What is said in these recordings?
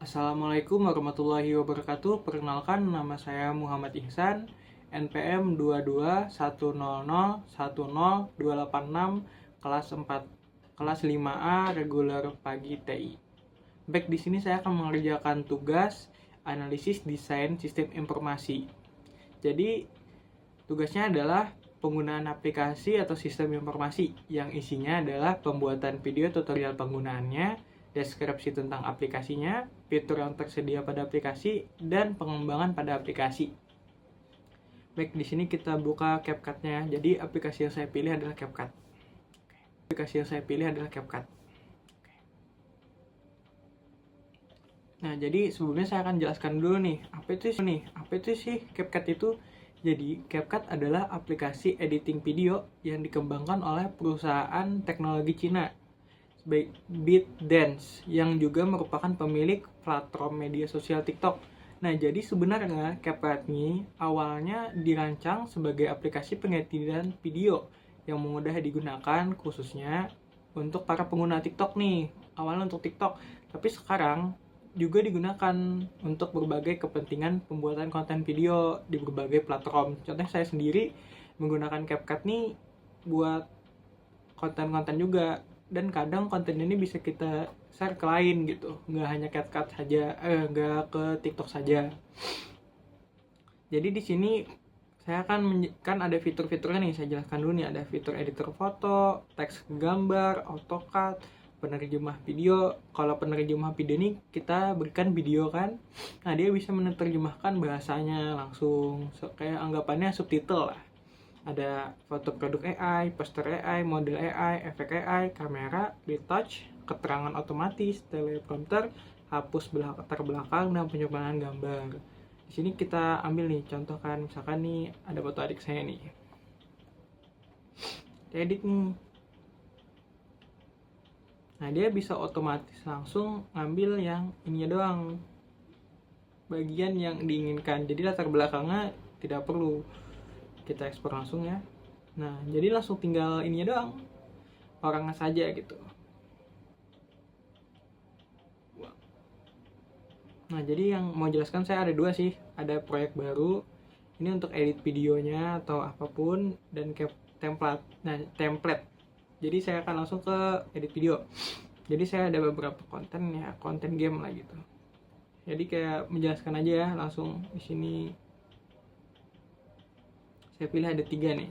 Assalamualaikum warahmatullahi wabarakatuh. Perkenalkan, nama saya Muhammad Ihsan, NPM 2210010286, kelas 4, kelas 5A, reguler pagi TI. Baik, di sini saya akan mengerjakan tugas analisis desain sistem informasi. Jadi, tugasnya adalah penggunaan aplikasi atau sistem informasi yang isinya adalah pembuatan video tutorial penggunaannya, deskripsi tentang aplikasinya, fitur yang tersedia pada aplikasi, dan pengembangan pada aplikasi. Baik, di sini kita buka CapCut-nya. Jadi aplikasi yang saya pilih adalah CapCut. Nah, jadi sebelumnya saya akan jelaskan dulu nih, apa itu sih CapCut itu? Jadi, CapCut adalah aplikasi editing video yang dikembangkan oleh perusahaan teknologi Cina, ByteDance, yang juga merupakan pemilik platform media sosial TikTok. Nah, jadi sebenarnya CapCut ini awalnya dirancang sebagai aplikasi pengeditan video yang mudah digunakan khususnya untuk para pengguna TikTok nih. Awalnya untuk TikTok, tapi sekarang juga digunakan untuk berbagai kepentingan pembuatan konten video di berbagai platform. Contohnya saya sendiri menggunakan CapCut nih buat konten-konten juga, dan kadang konten ini bisa kita share ke lain gitu, nggak hanya CapCut saja, nggak ke TikTok saja. Jadi di sini saya akan kan ada fitur-fiturnya nih, saya jelaskan dulu nih. Ada fitur editor foto, teks gambar, AutoCAD, penerjemah video. Kalau penerjemah video ini kita berikan video kan, nah dia bisa menerjemahkan bahasanya langsung, kayak anggapannya subtitle lah. Ada foto produk AI, poster AI, model AI, efek AI, kamera, retouch, keterangan otomatis, teleprompter, hapus latar belakang, dan penyempurnaan gambar. Di sini kita ambil nih contoh kan, misalkan nih ada foto adik saya nih, edit nih. Nah, dia bisa otomatis langsung ngambil yang ininya doang, bagian yang diinginkan. Jadi latar belakangnya tidak perlu kita ekspor langsung ya. Nah, jadi langsung tinggal ininya doang, orangnya saja gitu. Nah, jadi yang mau jelaskan saya ada dua sih. Ada proyek baru, ini untuk edit videonya atau apapun, dan template. Nah, template. Jadi saya akan langsung ke edit video. Jadi saya ada beberapa konten ya, konten game lah gitu. Jadi kayak menjelaskan aja ya, langsung di sini saya pilih ada 3 nih.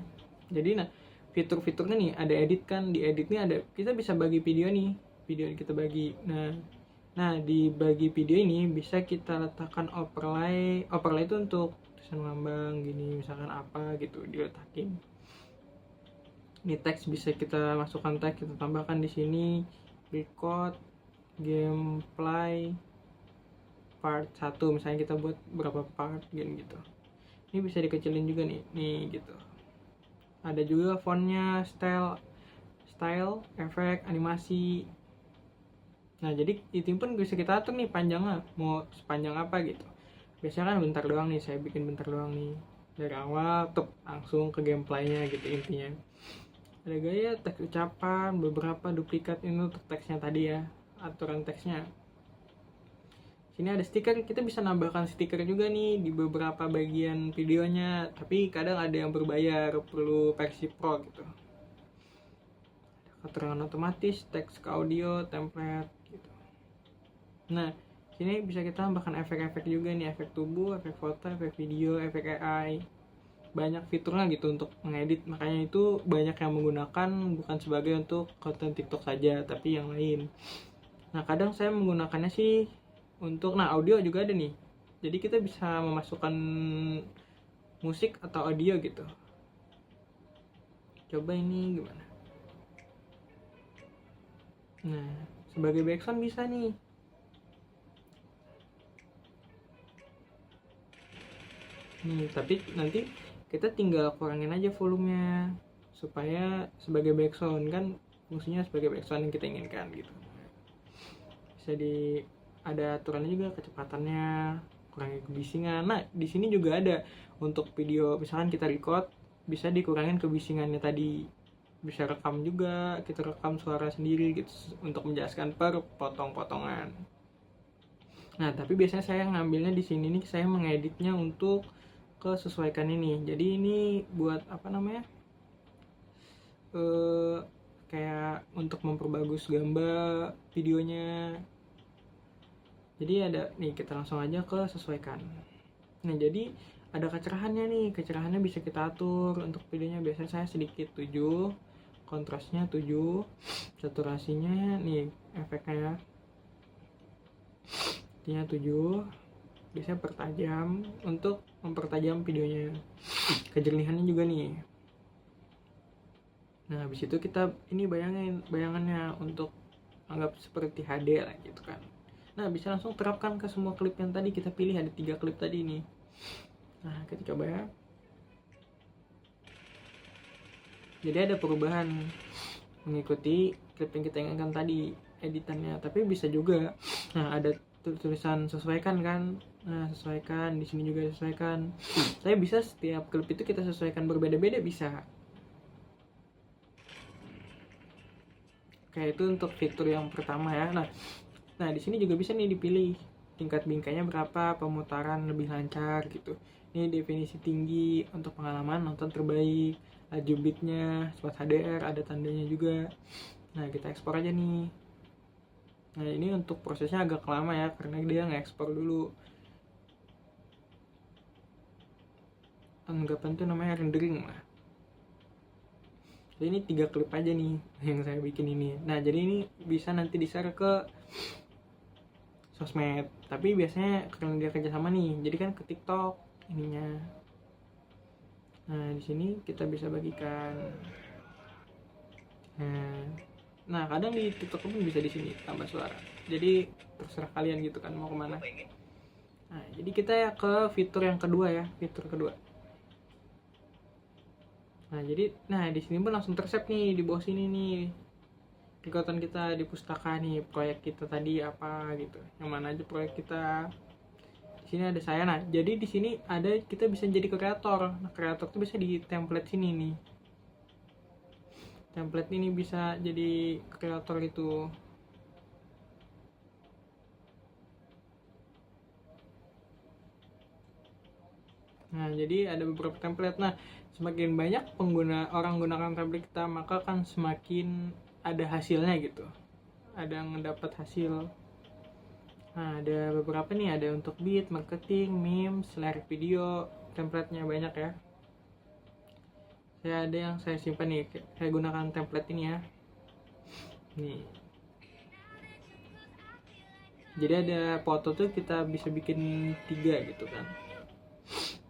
Jadi nah, fitur-fiturnya nih ada edit kan, di edit nih ada, kita bisa bagi video nih, video yang kita bagi. Nah, di bagi video ini bisa kita letakkan overlay. Overlay itu untuk tulisan lambang gini, misalkan apa gitu diletakin. Ini teks bisa kita masukkan teks, kita tambahkan di sini record gameplay part 1, misalnya kita buat berapa part gitu. Ini bisa dikecilin juga nih gitu. Ada juga fontnya, style, efek, animasi. Nah, jadi itu pun bisa kita atur nih panjangnya, mau sepanjang apa gitu. Biasanya kan bentar doang nih, saya bikin bentar doang nih. Dari awal tuh langsung ke gameplaynya gitu intinya. Ada gaya, teks ucapan, beberapa duplikat ini untuk teksnya tadi ya, aturan teksnya. Sini ada stiker, kita bisa nambahkan stiker juga nih di beberapa bagian videonya, tapi kadang ada yang berbayar, perlu versi pro gitu. Keterangan otomatis, teks ke audio, template gitu. Nah, sini bisa kita tambahkan efek-efek juga nih, efek tubuh, efek foto, efek video, efek AI. Banyak fiturnya gitu untuk mengedit, makanya itu banyak yang menggunakan bukan sebagai untuk konten TikTok saja, tapi yang lain. Nah, kadang saya menggunakannya sih untuk, nah audio juga ada nih. Jadi kita bisa memasukkan musik atau audio gitu. Coba ini gimana? Nah, sebagai background bisa nih. Tapi nanti kita tinggal kurangin aja volumenya supaya sebagai background kan, fungsinya sebagai background yang kita inginkan gitu. Bisa ada aturannya juga, kecepatannya, kurangi kebisingan. Nah, di sini juga ada untuk video, misalkan kita record, bisa dikurangin kebisingannya tadi. Bisa rekam juga, kita rekam suara sendiri gitu untuk menjelaskan per potong-potongan. Nah, tapi biasanya saya ngambilnya di sini nih, saya mengeditnya untuk kesesuaikan ini. Jadi ini buat apa namanya? eh Kayak untuk memperbagus gambar videonya. Jadi ada nih, kita langsung aja ke sesuaikan. Nah, jadi ada kecerahannya nih. Kecerahannya bisa kita atur untuk videonya. Biasanya saya sedikit 7, kontrasnya 7, saturasinya nih efeknya ya. Ininya 7. Biasanya pertajam untuk mempertajam videonya. Kejernihannya juga nih. Nah, habis itu kita ini bayangannya untuk anggap seperti HD lah gitu kan. Nah, bisa langsung terapkan ke semua klip yang tadi kita pilih, ada 3 klip tadi nih. Nah, kita coba ya. Jadi ada perubahan mengikuti klip yang kita inginkan tadi editannya, tapi bisa juga. Nah, ada tulisan sesuaikan kan. Nah, sesuaikan di sini juga sesuaikan. Saya bisa setiap klip itu kita sesuaikan berbeda-beda bisa. Kayak itu untuk fitur yang pertama ya. Nah, di sini juga bisa nih dipilih tingkat bingkainya berapa, pemutaran lebih lancar gitu. Ini definisi tinggi untuk pengalaman nonton terbaik, laju bitnya, smart HDR, ada tandanya juga. Nah, kita ekspor aja nih. Nah, ini untuk prosesnya agak lama ya, karena dia nge-ekspor dulu. Anggapan tuh namanya rendering lah. Jadi ini 3 klip aja nih yang saya bikin ini. Nah, jadi ini bisa nanti di-share ke sosmed. Tapi biasanya karena dia kerjasama nih, jadi kan ke TikTok ininya. Nah, di sini kita bisa bagikan. Nah, kadang di TikTok pun bisa di sini tambah suara. Jadi terserah kalian gitu kan mau kemana. Nah, jadi kita ya ke fitur yang kedua ya, fitur kedua. Nah, jadi di sini pun langsung tersave nih di bawah sini nih. Ikutan kita di pustaka nih, proyek kita tadi apa gitu. Yang mana aja proyek kita. Di sini ada saya. Nah, jadi di sini ada kita bisa jadi kreator. Nah, kreator tuh bisa di template sini nih. Template ini bisa jadi kreator itu. Nah, jadi ada beberapa template. Nah, semakin banyak orang gunakan template kita, maka kan semakin ada hasilnya gitu. Ada yang mendapat hasil. Nah, ada beberapa nih, ada untuk beat, marketing, meme, lirik video, template-nya banyak ya. Ada yang saya simpan nih, saya gunakan template ini ya. Nih. Jadi ada foto tuh kita bisa bikin 3 gitu kan.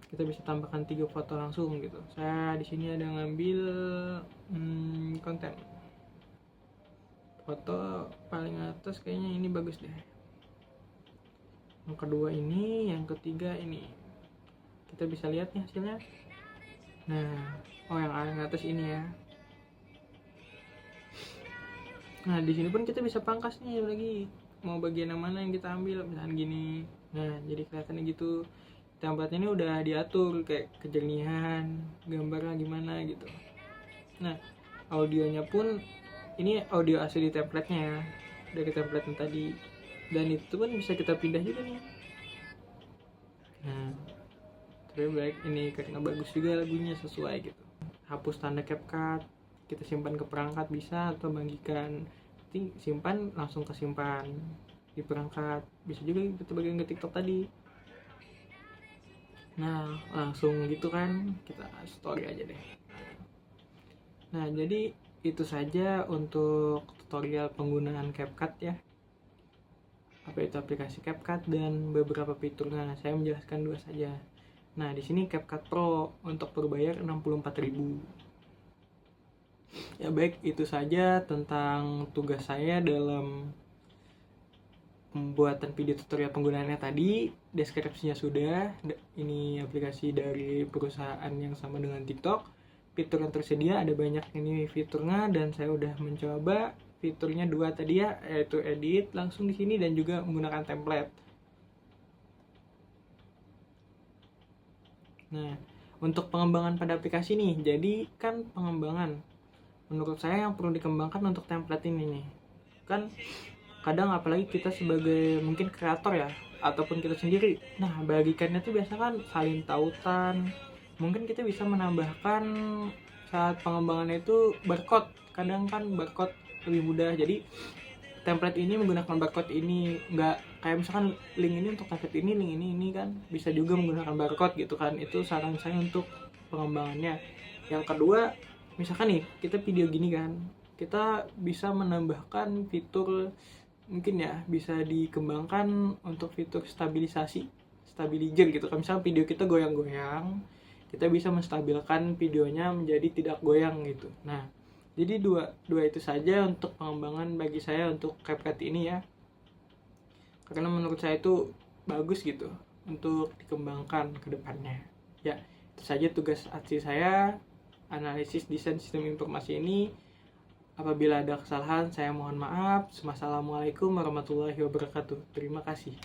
Kita bisa tambahkan 3 foto langsung gitu. Saya di sini ada ngambil konten. Foto paling atas kayaknya ini bagus deh. Yang kedua ini, yang ketiga ini. Kita bisa lihat nih hasilnya. Nah, yang atas ini ya. Nah, di sini pun kita bisa pangkas nih lagi. Mau bagian yang mana yang kita ambil, misalnya gini. Nah, jadi kelihatannya gitu. Template ini udah diatur kayak kejernihan, gambarnya gimana gitu. Nah, audionya pun ini audio asli di template-nya ya, dari template yang tadi. Dan itu pun bisa kita pindah juga nih. Nah, tapi baik ini karena bagus juga lagunya sesuai gitu. Hapus tanda CapCut, kita simpan ke perangkat bisa atau bagikan. Nanti simpan langsung ke simpan di perangkat. Bisa juga kita bagikan ke TikTok tadi. Nah, langsung gitu kan, kita story aja deh. Nah, jadi itu saja untuk tutorial penggunaan CapCut ya. Apa itu aplikasi CapCut dan beberapa fiturnya. Saya menjelaskan 2 saja. Nah, di sini CapCut Pro untuk berbayar 64.000. Ya baik, itu saja tentang tugas saya dalam pembuatan video tutorial penggunaannya tadi. Deskripsinya sudah. Ini aplikasi dari perusahaan yang sama dengan TikTok. Fitur yang tersedia ada banyak ini fiturnya, dan saya udah mencoba fiturnya 2 tadi ya, yaitu edit langsung di sini dan juga menggunakan template. Nah, untuk pengembangan pada aplikasi nih, jadi kan pengembangan menurut saya yang perlu dikembangkan untuk template ini nih. Kan kadang apalagi kita sebagai mungkin kreator ya, ataupun kita sendiri, nah bagikannya tuh biasa kan salin tautan. Mungkin kita bisa menambahkan saat pengembangannya itu barcode. Kadang kan barcode lebih mudah, jadi template ini menggunakan barcode ini, nggak kayak misalkan link ini untuk template ini, link ini kan bisa juga menggunakan barcode gitu kan. Itu saran saya untuk pengembangannya. Yang kedua, misalkan nih kita video gini kan, kita bisa menambahkan fitur, mungkin ya bisa dikembangkan untuk fitur stabilizer gitu kan. Misalnya video kita goyang-goyang, kita bisa menstabilkan videonya menjadi tidak goyang gitu. Nah, jadi dua itu saja untuk pengembangan bagi saya untuk CapCut ini ya, karena menurut saya itu bagus gitu untuk dikembangkan ke depannya ya. Itu saja tugas aksi saya, analisis desain sistem informasi ini. Apabila ada kesalahan saya mohon maaf. Wassalamualaikum warahmatullahi wabarakatuh. Terima kasih.